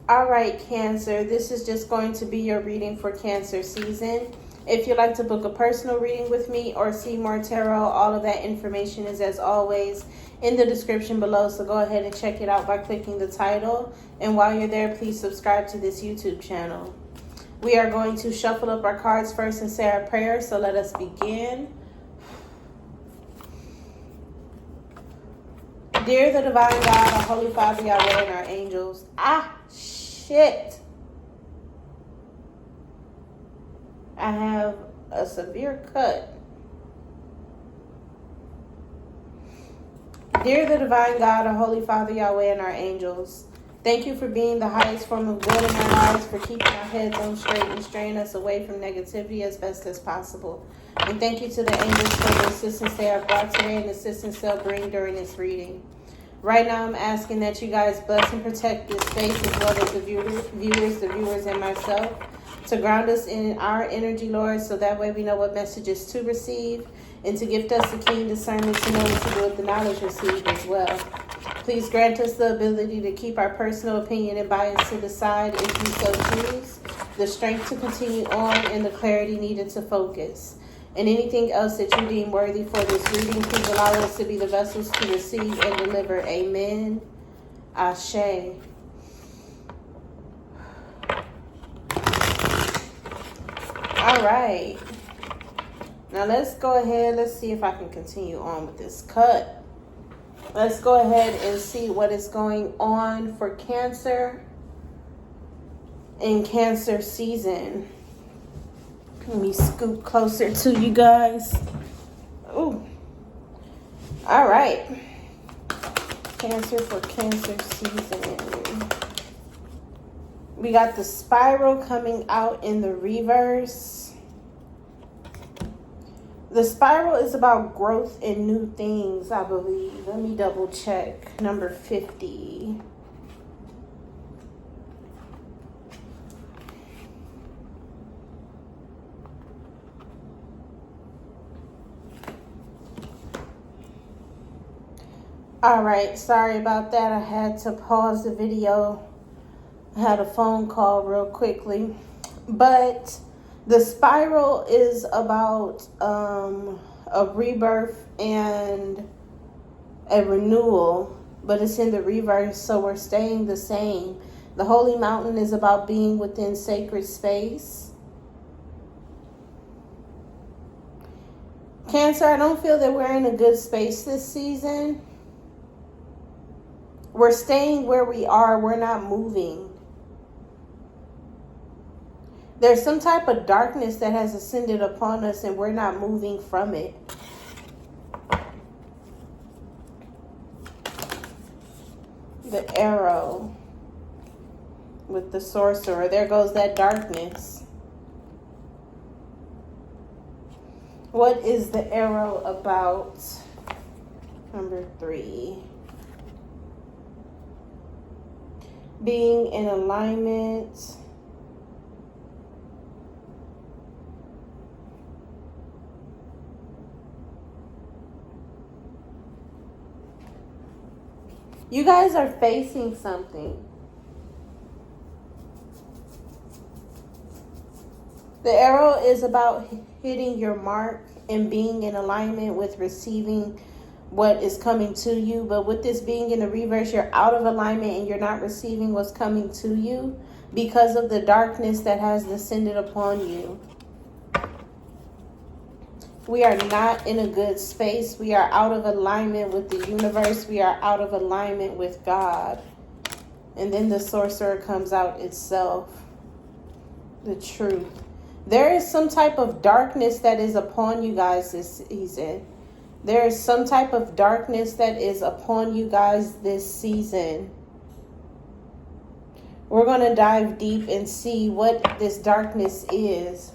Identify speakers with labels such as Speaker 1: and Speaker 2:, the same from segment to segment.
Speaker 1: All right, Cancer, this is just going to be your reading for Cancer season. If you'd like to book a personal reading with me or see more tarot, all of that information is, as always, in the description below. So go ahead and check it out by clicking the title. And while you're there, please subscribe to this YouTube channel. We are going to shuffle up our cards first and say our prayer. So let us begin. Dear the Divine God, our Holy Father, Yahweh, and our angels. Shit. I have a severe cut. Dear the Divine God, our Holy Father, Yahweh, and our angels, thank you for being the highest form of good in our lives, for keeping our heads on straight and straying us away from negativity as best as possible. And thank you to the angels for the assistance they have brought today and the assistance they'll bring during this reading. Right now, I'm asking that you guys bless and protect this space as well as the viewers, and myself, to ground us in our energy, Lord, so that way we know what messages to receive, and to gift us the keen discernment to know what to do with the knowledge received as well. Please grant us the ability to keep our personal opinion and bias to the side if we so choose, the strength to continue on, and the clarity needed to focus. And anything else that you deem worthy for this reading, please allow us to be the vessels to receive and deliver. Amen. Ashe. All right. Now let's go ahead. Let's see if I can continue on with this cut. Let's go ahead and see what is going on for Cancer in Cancer season. Let me scoot closer to you guys. Ooh. All right. Cancer for Cancer season. We got the spiral coming out in the reverse. The spiral is about growth and new things, I believe. Let me double check. Number 50. All right, sorry about that. I had to pause the video. I had a phone call real quickly. But the spiral is about a rebirth and a renewal, but it's in the reverse, so we're staying the same. The Holy Mountain is about being within sacred space. Cancer, I don't feel that we're in a good space this season. We're staying where we are. We're not moving. There's some type of darkness that has ascended upon us and we're not moving from it. The arrow with the sorcerer. There goes that darkness. What is the arrow about? Number 3. Being in alignment. You guys are facing something. The arrow is about hitting your mark and being in alignment with receiving what is coming to you. But with this being in the reverse, you're out of alignment and you're not receiving what's coming to you because of the darkness that has descended upon you. We are not in a good space. We are out of alignment with the universe. We are out of alignment with God. And then the sorcerer comes out itself. The truth. There is some type of darkness that is upon you guys this season. There is some type of darkness that is upon you guys this season. We're going to dive deep and see what this darkness is.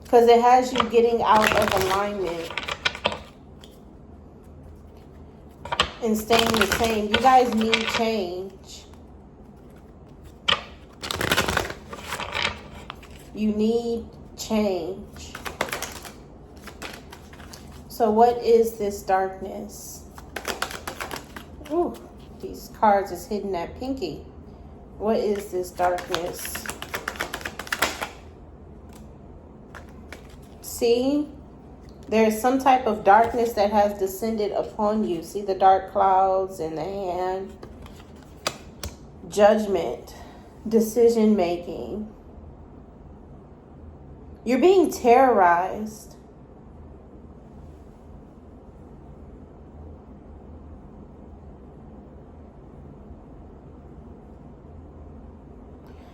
Speaker 1: Because it has you getting out of alignment and staying the same. You guys need change. You need change. So what is this darkness? Ooh, These cards is hidden that pinky. What is this darkness? See? There's some type of darkness that has descended upon you. See the dark clouds in the hand? Judgment. Decision making. You're being terrorized.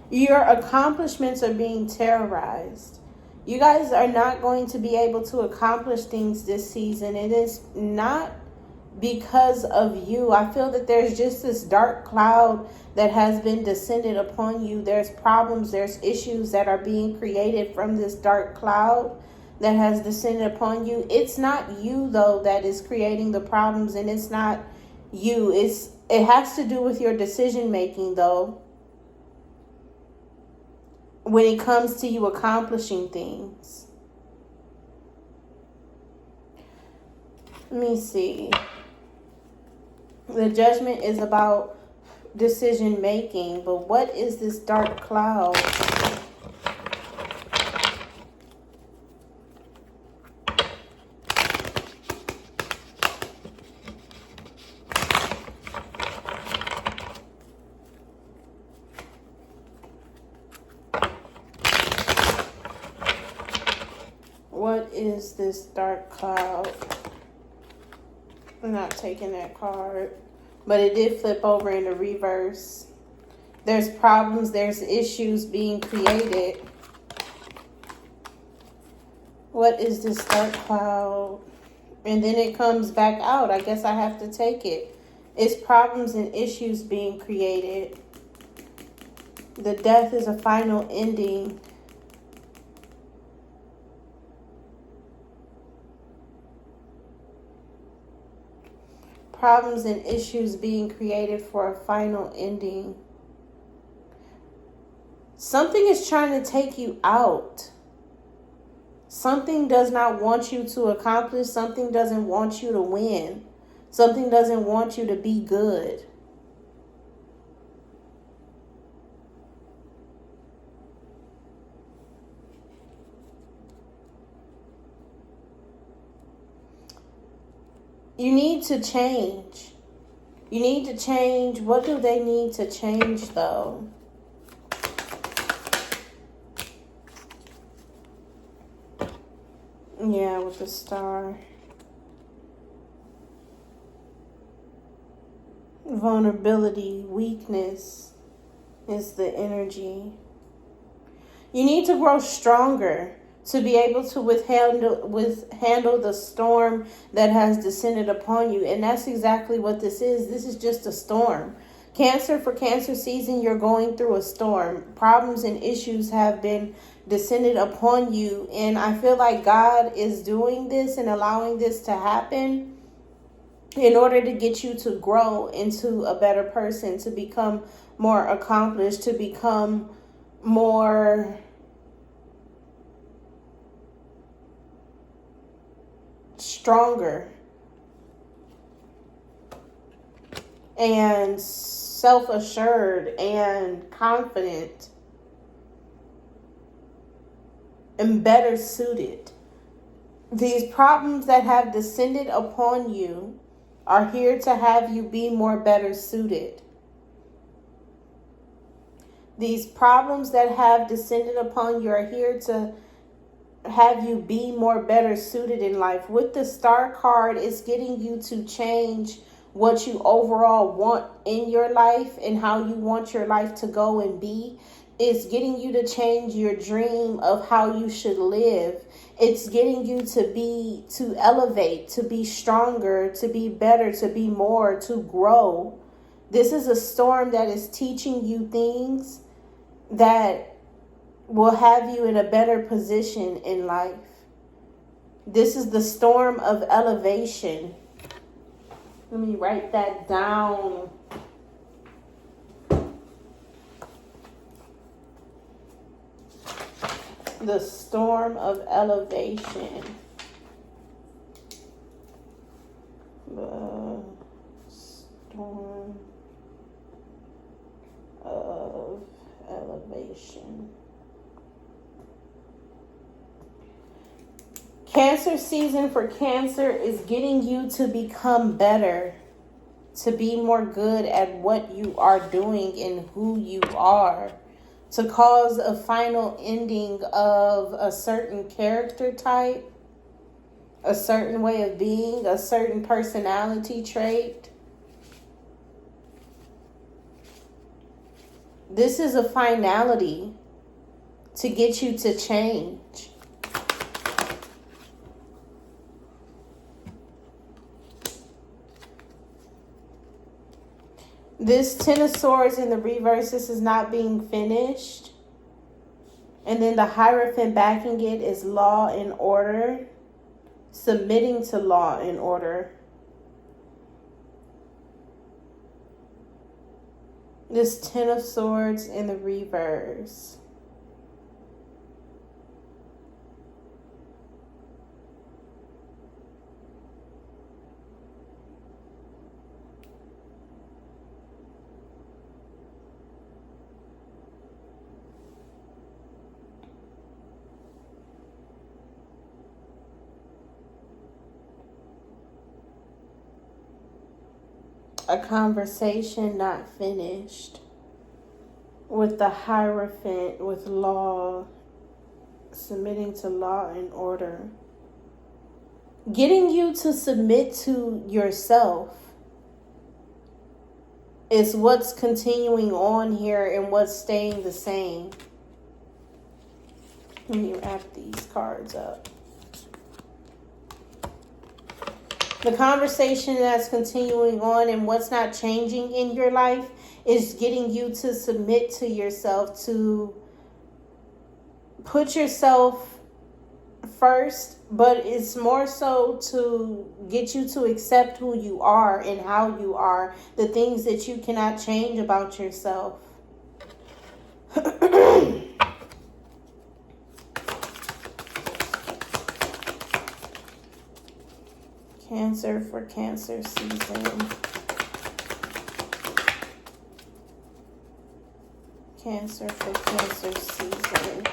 Speaker 1: Your accomplishments are being terrorized. You guys are not going to be able to accomplish things this season. It is not because of you. I feel that there's just this dark cloud that has been descended upon you. There's problems, there's issues that are being created from this dark cloud that has descended upon you. It's not you, though, that is creating the problems, and it's not you. It has to do with your decision making, though, when it comes to you accomplishing things. Let me see. The judgment is about decision making, but what is this dark cloud? What is this dark cloud? I'm not taking that card, but it did flip over in the reverse. There's problems, there's issues being created. What is this dark cloud? And then it comes back out. I guess I have to take it. It's problems and issues being created. The death is a final ending. Problems and issues being created for a final ending. Something is trying to take you out. Something does not want you to accomplish. Something doesn't want you to win. Something doesn't want you to be good. You need to change. You need to change. What do they need to change, though? Yeah, with the star. Vulnerability, weakness is the energy. You need to grow stronger to be able to handle the storm that has descended upon you. And that's exactly what this is. This is just a storm. Cancer, for Cancer season, you're going through a storm. Problems and issues have been descended upon you. And I feel like God is doing this and allowing this to happen in order to get you to grow into a better person, to become more accomplished, to become more stronger and self-assured and confident and better suited. These problems that have descended upon you are here to have you be more better suited. These problems that have descended upon you are here to have you be more better suited in life. With the star card, it's getting you to change what you overall want in your life and how you want your life to go and be. It's getting you to change your dream of how you should live. It's getting you to elevate, to be stronger, to be better, to be more, to grow. This is a storm that is teaching you things that will have you in a better position in life. This is the storm of elevation. Let me write that down. The storm of elevation. The storm fruition. Cancer season for Cancer is getting you to become better, to be more good at what you are doing and who you are, to cause a final ending of a certain character type, a certain way of being, a certain personality trait. This is a finality to get you to change. This Ten of Swords in the reverse, this is not being finished. And then the Hierophant backing it is law and order. Submitting to law and order. This Ten of Swords in the reverse. A conversation not finished. With the Hierophant, with law, submitting to law and order. Getting you to submit to yourself is what's continuing on here and what's staying the same. Let me wrap these cards up. The conversation that's continuing on and what's not changing in your life is getting you to submit to yourself, to put yourself first, but it's more so to get you to accept who you are and how you are, the things that you cannot change about yourself. Cancer for Cancer season. Cancer for Cancer season.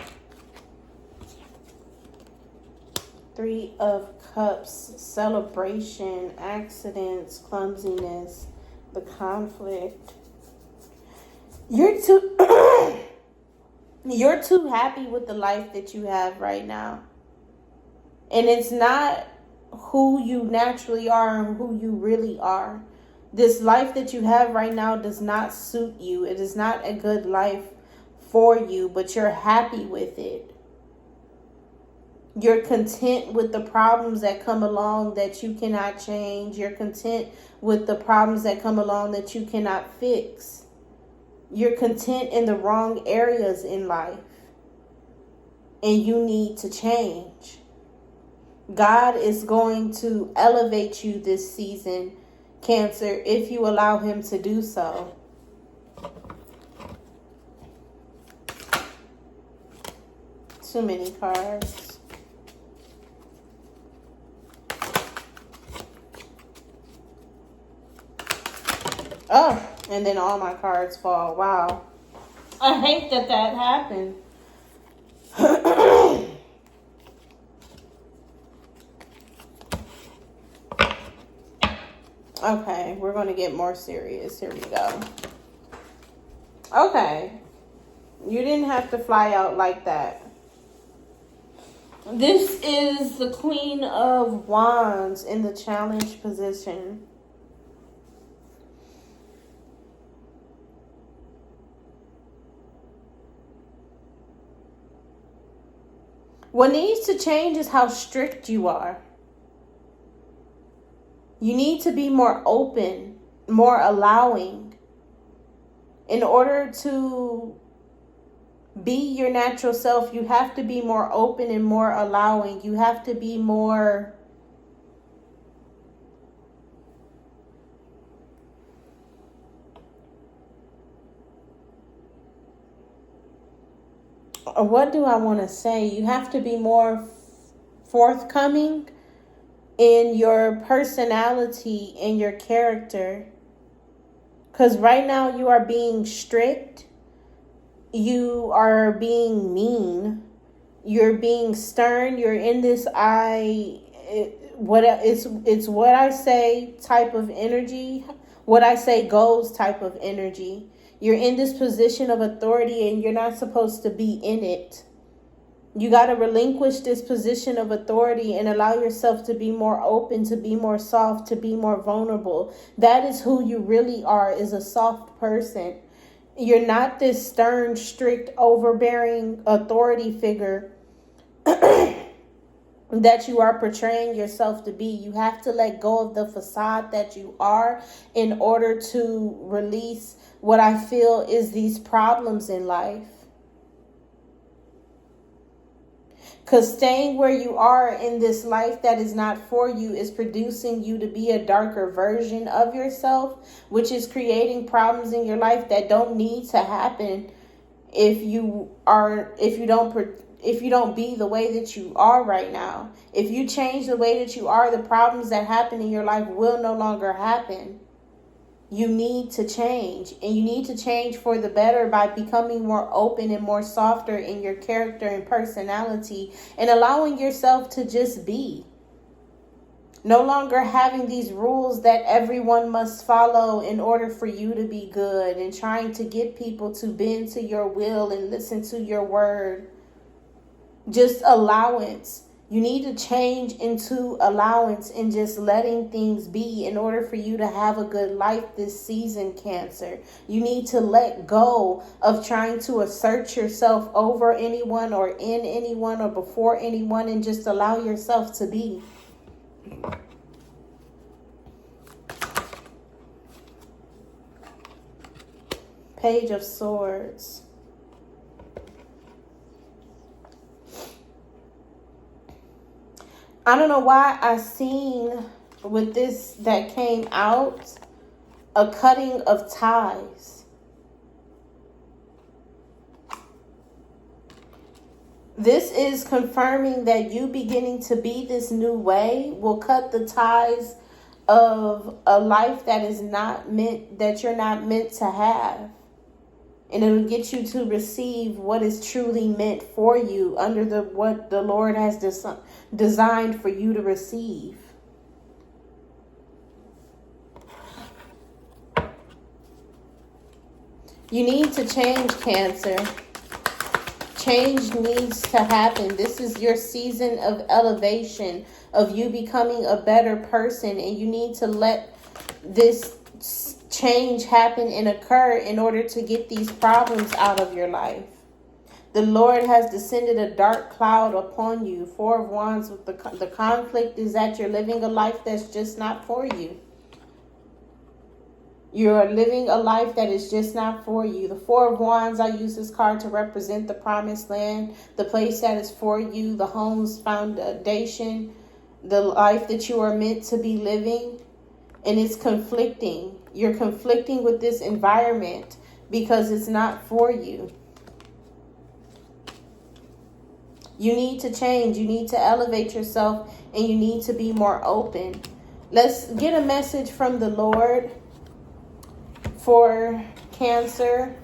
Speaker 1: Three of Cups, celebration, accidents, clumsiness, the conflict. You're too happy with the life that you have right now. And it's not who you naturally are and who you really are. This life that you have right now does not suit you. It is not a good life for you, but you're happy with it. You're content with the problems that come along that you cannot change. You're content with the problems that come along that you cannot fix. You're content in the wrong areas in life. And you need to change. God is going to elevate you this season, Cancer, if you allow him to do so. Too many cards. Oh, and then all my cards fall. Wow. I hate that happened. Okay, we're going to get more serious. Here we go. Okay. You didn't have to fly out like that. This is the Queen of Wands in the challenge position. What needs to change is how strict you are. You need to be more open, more allowing. In order to be your natural self, you have to be more open and more allowing. You have to be more what do I want to say? You have to be more forthcoming in your personality and your character. Because right now you are being strict you are being mean. You're being stern. You're in this it's what I say type of energy. What I say goes type of energy. You're in this position of authority and you're not supposed to be in it. You got to relinquish this position of authority and allow yourself to be more open, to be more soft, to be more vulnerable. That is who you really are, is a soft person. You're not this stern, strict, overbearing authority figure that you are portraying yourself to be. You have to let go of the facade that you are in order to release what I feel is these problems in life. Because staying where you are in this life that is not for you is producing you to be a darker version of yourself, which is creating problems in your life that don't need to happen if you don't be the way that you are right now. If you change the way that you are, the problems that happen in your life will no longer happen. You need to change, and you need to change for the better by becoming more open and more softer in your character and personality, and allowing yourself to just be. No longer having these rules that everyone must follow in order for you to be good, and trying to get people to bend to your will and listen to your word. Just allowance. You need to change into allowance and just letting things be in order for you to have a good life this season, Cancer. You need to let go of trying to assert yourself over anyone or in anyone or before anyone, and just allow yourself to be. Page of Swords. I don't know why I seen with this that came out a cutting of ties. This is confirming that you beginning to be this new way will cut the ties of a life that is not meant, that you're not meant to have. And it'll get you to receive what is truly meant for you under what the Lord has designed for you to receive. You need to change, Cancer. Change needs to happen. This is your season of elevation, of you becoming a better person, and you need to let this change happen and occur in order to get these problems out of your life. The Lord has descended a dark cloud upon you. 4 of Wands with the conflict is that you're living a life that's just not for you. You're living a life that is just not for you. The 4 of Wands, I use this card to represent the promised land, the place that is for you, the home's foundation, the life that you are meant to be living. And it's conflicting. You're conflicting with this environment because it's not for you. You need to change. You need to elevate yourself, and you need to be more open. Let's get a message from the Lord for Cancer.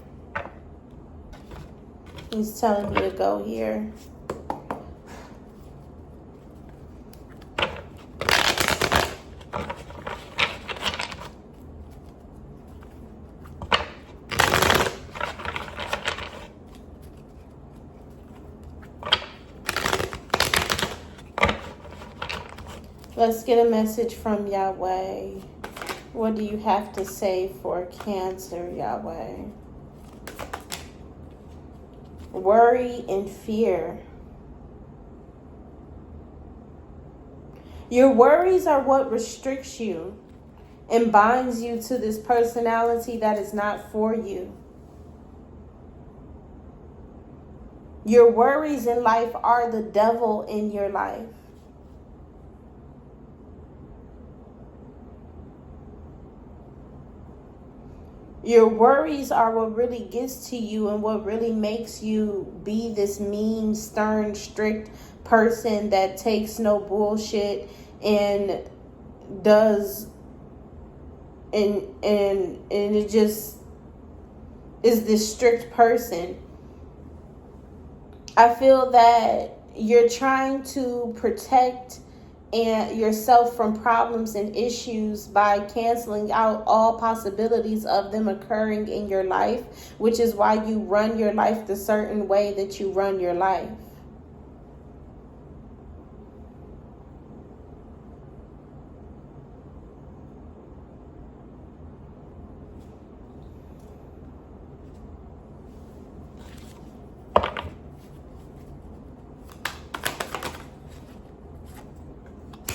Speaker 1: He's telling me to go here. Let's get a message from Yahweh. What do you have to say for Cancer, Yahweh? Worry and fear. Your worries are what restricts you and binds you to this personality that is not for you. Your worries in life are the devil in your life. Your worries are what really gets to you and what really makes you be this mean, stern, strict person that takes no bullshit and does and it just is this strict person. I feel that you're trying to protect yourself from problems and issues by canceling out all possibilities of them occurring in your life, which is why you run your life the certain way that you run your life.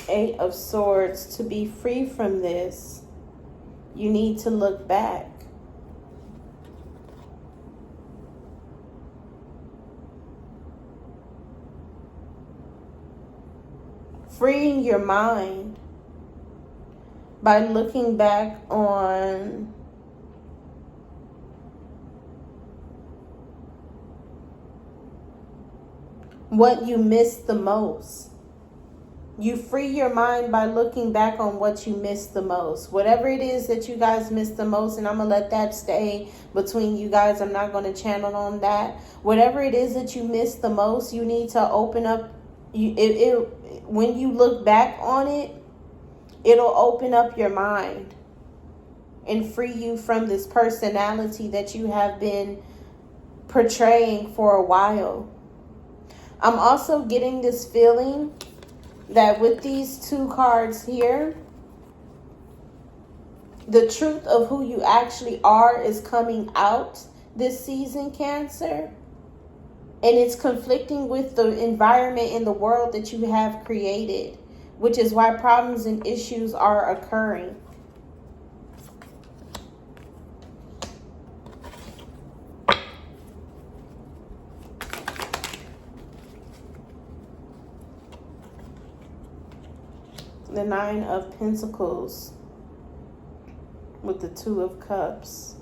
Speaker 1: Eight of Swords. To be free from this, you need to look back. Freeing your mind by looking back on what you missed the most. You free your mind by looking back on what you missed the most. Whatever it is that you guys missed the most, and I'm going to let that stay between you guys. I'm not going to channel on that. Whatever it is that you missed the most, you need to open up. When you look back on it, it'll open up your mind and free you from this personality that you have been portraying for a while. I'm also getting this feeling that with these two cards here, the truth of who you actually are is coming out this season, Cancer. And it's conflicting with the environment in the world that you have created, which is why problems and issues are occurring. The Nine of Pentacles with the Two of Cups.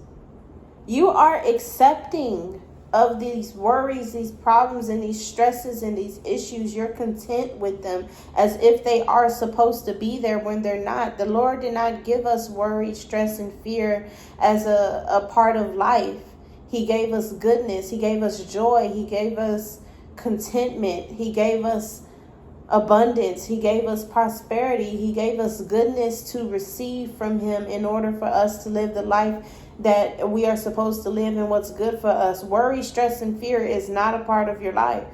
Speaker 1: You are accepting of these worries, these problems, and these stresses and these issues. You're content with them as if they are supposed to be there when they're not. The Lord did not give us worry, stress, and fear as a part of life. He gave us goodness. He gave us joy. He gave us contentment. He gave us abundance. He gave us prosperity. He gave us goodness to receive from him in order for us to live the life that we are supposed to live and what's good for us. Worry, stress, and fear is not a part of your life.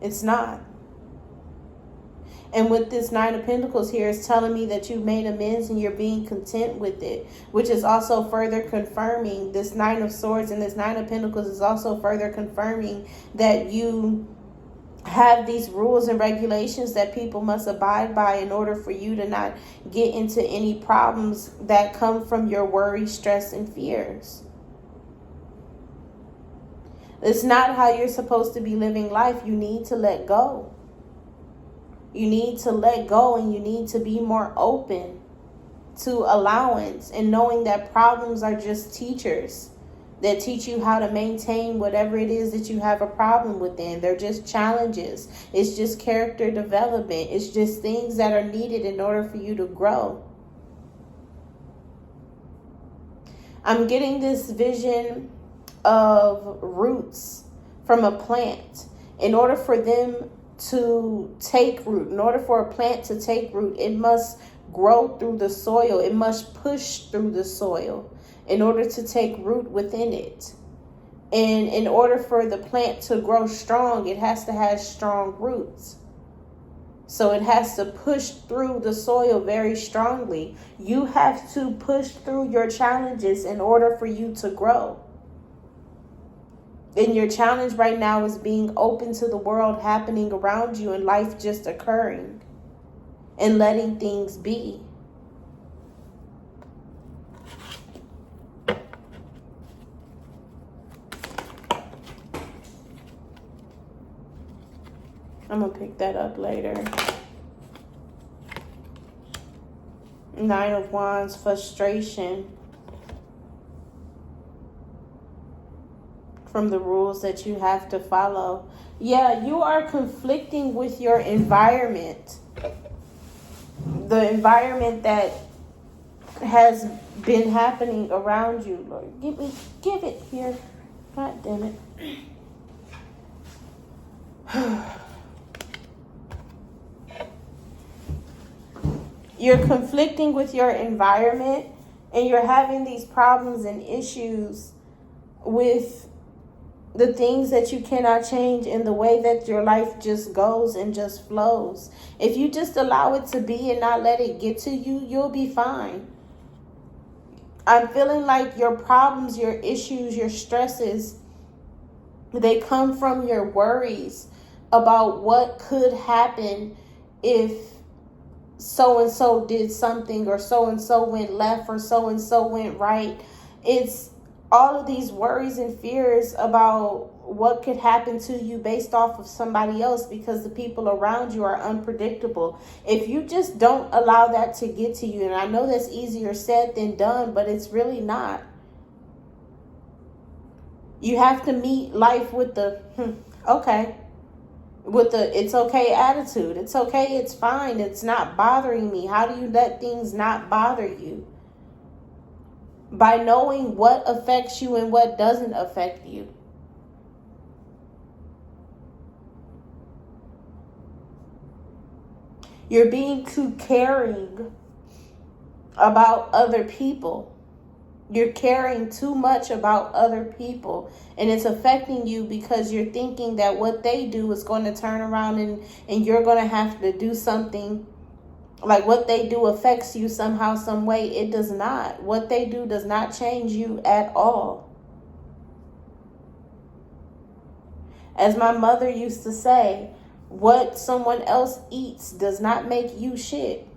Speaker 1: It's not. And with this Nine of Pentacles here, it's telling me that you've made amends and you're being content with it, which is also further confirming this Nine of Swords and this Nine of Pentacles is also further confirming that you have these rules and regulations that people must abide by in order for you to not get into any problems that come from your worry, stress, and fears. It's not how you're supposed to be living life. You need to let go. You need to let go, and you need to be more open to allowance and knowing that problems are just teachers that teach you how to maintain whatever it is that you have a problem within. They're just challenges. It's just character development. It's just things that are needed in order for you to grow. I'm getting this vision of roots from a plant. In order for them to take root, in order for a plant to take root, it must grow through the soil. It must push through the soil in order to take root within it. And in order for the plant to grow strong, it has to have strong roots. So it has to push through the soil very strongly. You have to push through your challenges in order for you to grow. And your challenge right now is being open to the world happening around you and life just occurring and letting things be. I'm going to pick that up later. Nine of Wands, frustration from the rules that you have to follow. Yeah, you are conflicting with your environment. The environment that has been happening around you. Lord, give it here. God damn it. You're conflicting with your environment, and you're having these problems and issues with the things that you cannot change in the way that your life just goes and just flows. If you just allow it to be and not let it get to you, you'll be fine. I'm feeling like your problems, your issues, your stresses, they come from your worries about what could happen if so-and-so did something, or so-and-so went left, or so-and-so went right. It's all of these worries and fears about what could happen to you based off of somebody else, because the people around you are unpredictable. If you just don't allow that to get to you, and I know that's easier said than done, but it's really not. You have to meet life with the okay, with the it's okay attitude. It's okay, it's fine, it's not bothering me. How do you let things not bother you? By knowing what affects you and what doesn't affect you. You're being too caring about other people. You're caring too much about other people, and it's affecting you because you're thinking that what they do is going to turn around and you're going to have to do something. Like what they do affects you somehow, some way. It does not. What they do does not change you at all. As my mother used to say, what someone else eats does not make you shit.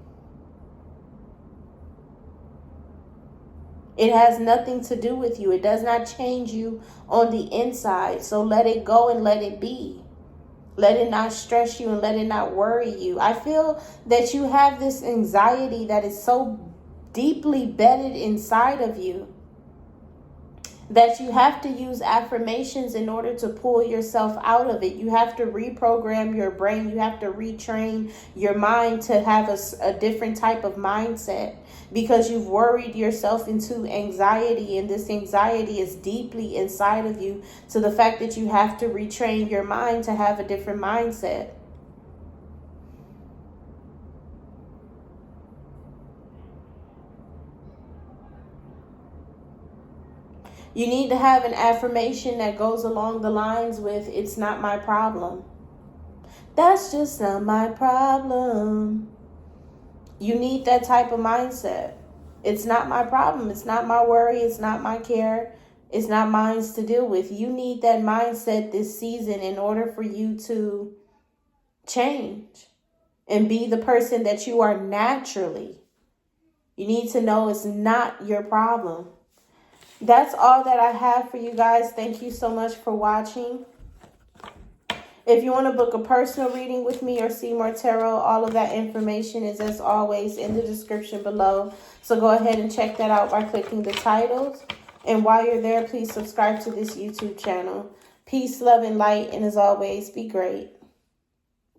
Speaker 1: It has nothing to do with you. It does not change you on the inside. So let it go and let it be. Let it not stress you and let it not worry you. I feel that you have this anxiety that is so deeply bedded inside of you that you have to use affirmations in order to pull yourself out of it. You have to reprogram your brain. You have to retrain your mind to have a different type of mindset, because you've worried yourself into anxiety, and this anxiety is deeply inside of you, to the fact that you have to retrain your mind to have a different mindset. You need to have an affirmation that goes along the lines with, it's not my problem. That's just not my problem. You need that type of mindset. It's not my problem. It's not my worry. It's not my care. It's not mine to deal with. You need that mindset this season in order for you to change and be the person that you are naturally. You need to know it's not your problem. That's all that I have for you guys. Thank you so much for watching. If you want to book a personal reading with me or see more tarot, all of that information is, as always, in the description below. So go ahead and check that out by clicking the titles. And while you're there, please subscribe to this YouTube channel. Peace, love, and light. And as always, be great.